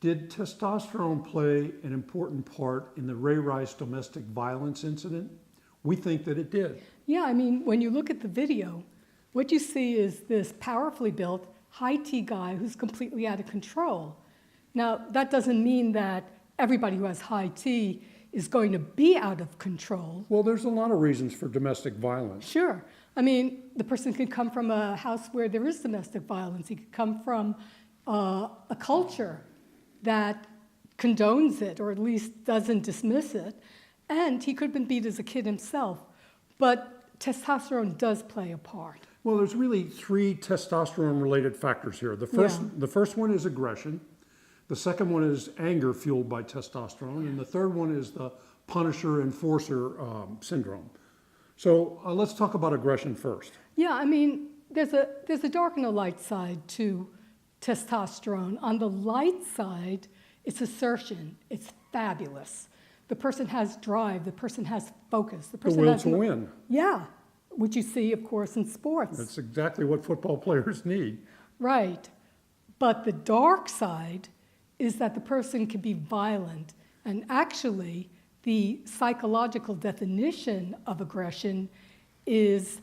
Did testosterone play an important part in the Ray Rice domestic violence incident? We think that it did. Yeah, I mean, when you look at the video, what you see is this powerfully built, high-T guy who's completely out of control. Now, that doesn't mean that everybody who has high T is going to be out of control. Well, there's a lot of reasons for domestic violence. Sure. I mean, the person could come from a house where there is domestic violence. He could come from a culture that condones it or at least doesn't dismiss it. And he could have been beat as a kid himself. But testosterone does play a part. Well, there's really three testosterone-related factors here. The first one is aggression. The second one is anger fueled by testosterone. And the third one is the punisher-enforcer syndrome. So let's talk about aggression first. Yeah, I mean, there's a dark and a light side to testosterone. On the light side, it's assertion. It's fabulous. The person has drive. The person has focus. The person will to win. Yeah, which you see, of course, in sports. That's exactly what football players need. Right. But the dark side is that the person can be violent. And actually, the psychological definition of aggression is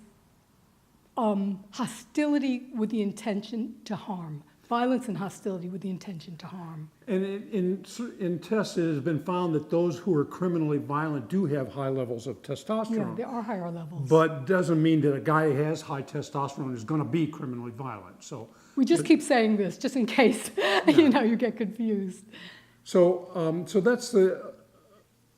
hostility with the intention to harm. Violence and hostility with the intention to harm. And in tests, it has been found that those who are criminally violent do have high levels of testosterone. Yeah, there are higher levels. But doesn't mean that a guy who has high testosterone is going to be criminally violent. So we just keep saying this just in case you get confused. So that's the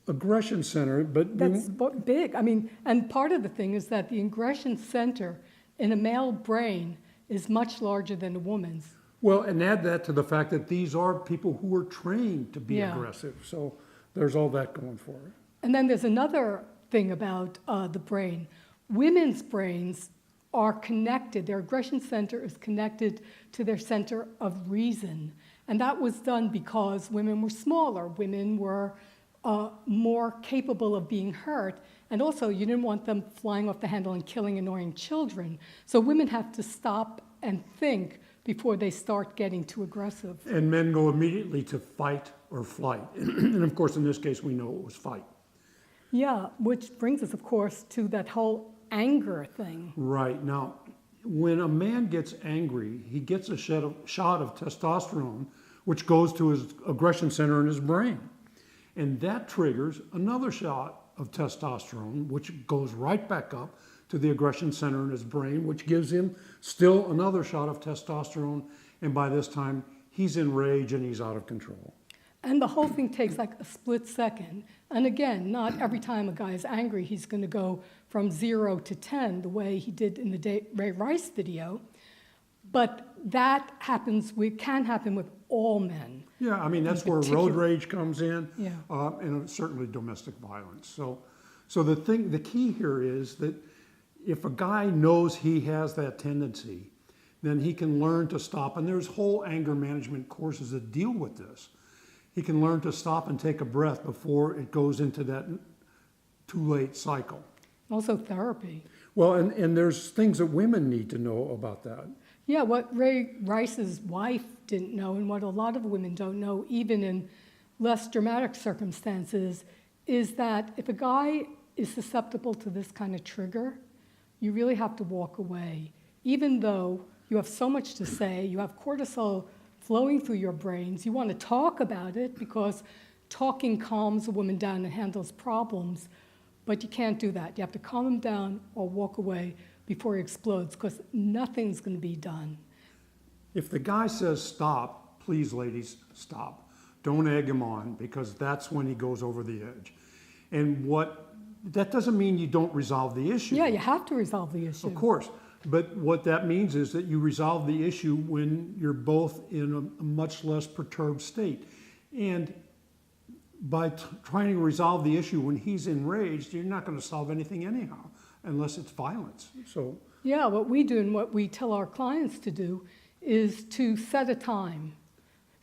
aggression center, but that's big. I mean, and part of the thing is that the aggression center in a male brain is much larger than a woman's. Well, and add that to the fact that these are people who are trained to be aggressive. So there's all that going for it. And then there's another thing about the brain. Women's brains are connected. Their aggression center is connected to their center of reason. And that was done because women were smaller. Women were more capable of being hurt. And also, you didn't want them flying off the handle and killing annoying children. So women have to stop and think before they start getting too aggressive. And men go immediately to fight or flight. And of course, in this case, we know it was fight. Yeah, which brings us, of course, to that whole anger thing. Right. Now, when a man gets angry, he gets a shot of testosterone, which goes to his aggression center in his brain. And that triggers another shot of testosterone, which goes right back up to the aggression center in his brain, which gives him still another shot of testosterone. And by this time, he's in rage and he's out of control. And the whole thing takes like a split second. And again, not every time a guy is angry, he's going to go from 0 to 10 the way he did in the Ray Rice video. But that can happen with all men. Yeah, I mean, that's where road rage comes in, yeah. And certainly domestic violence. So the key here is that if a guy knows he has that tendency, then he can learn to stop. And there's whole anger management courses that deal with this. He can learn to stop and take a breath before it goes into that too late cycle. Also therapy. Well, and there's things that women need to know about that. Yeah, what Ray Rice's wife didn't know, and what a lot of women don't know, even in less dramatic circumstances, is that if a guy is susceptible to this kind of trigger, you really have to walk away. Even though you have so much to say, you have cortisol flowing through your brains, you want to talk about it because talking calms a woman down and handles problems, but you can't do that. You have to calm him down or walk away before he explodes, because nothing's going to be done. If the guy says stop, please, ladies, stop. Don't egg him on, because that's when he goes over the edge. And that doesn't mean you don't resolve the issue. Yeah, you have to resolve the issue. Of course. But what that means is that you resolve the issue when you're both in a much less perturbed state. And by trying to resolve the issue when he's enraged, you're not going to solve anything anyhow, unless it's violence. So yeah, what we do and what we tell our clients to do is to set a time.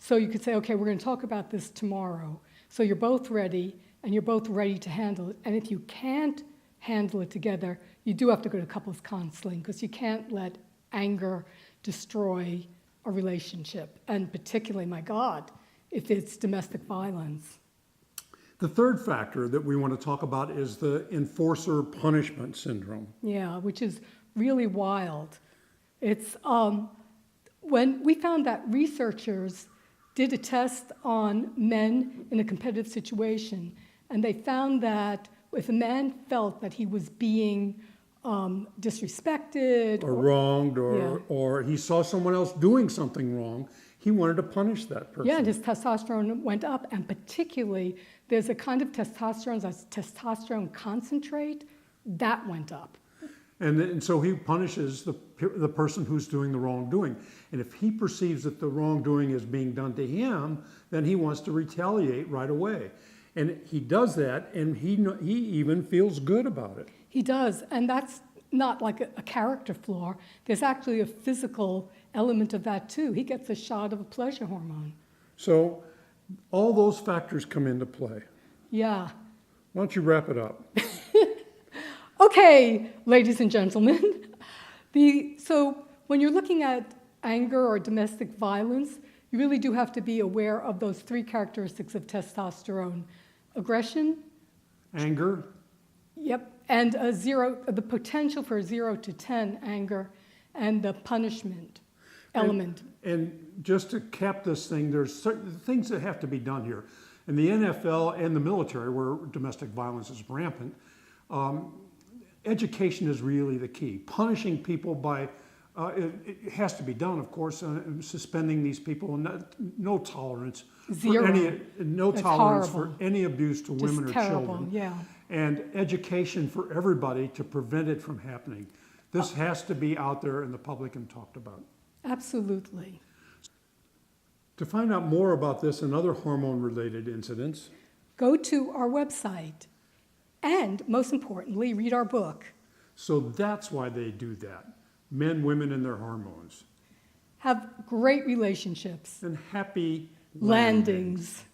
So you could say, okay, we're going to talk about this tomorrow. So you're both ready, and you're both ready to handle it. And if you can't handle it together, you do have to go to couples counseling, because you can't let anger destroy a relationship. And particularly, my God, if it's domestic violence. The third factor that we want to talk about is the enforcer punishment syndrome. Yeah, which is really wild. It's when we found that researchers did a test on men in a competitive situation, and they found that if a man felt that he was being disrespected Or wronged, Yeah. or he saw someone else doing something wrong, he wanted to punish that person. yeah, and his testosterone went up, and particularly there's a kind of testosterone that's testosterone concentrate that went up. And so he punishes the person who's doing the wrongdoing. And if he perceives that the wrongdoing is being done to him, then he wants to retaliate right away. And he does that, and he even feels good about it. He does, and that's not like a character flaw. There's actually a physical element of that too. He gets a shot of a pleasure hormone. So all those factors come into play. Yeah. Why don't you wrap it up? Okay, ladies and gentlemen. So when you're looking at anger or domestic violence, you really do have to be aware of those three characteristics of testosterone: aggression, Anger, yep, and the potential for 0 to 10 anger, and the punishment element. And just to cap this thing, there's certain things that have to be done here. In the NFL and the military, where domestic violence is rampant, education is really the key. Punishing people by, it has to be done, of course, suspending these people, and no tolerance. Zero. No That's tolerance horrible. for any abuse to women or Just terrible, children. yeah. And education for everybody to prevent it from happening. This has to be out there in the public and talked about. Absolutely. To find out more about this and other hormone-related incidents, Go to our website, and most importantly, read our book. so that's why they do that. Men, women, and their hormones. Have great relationships. And happy Landings.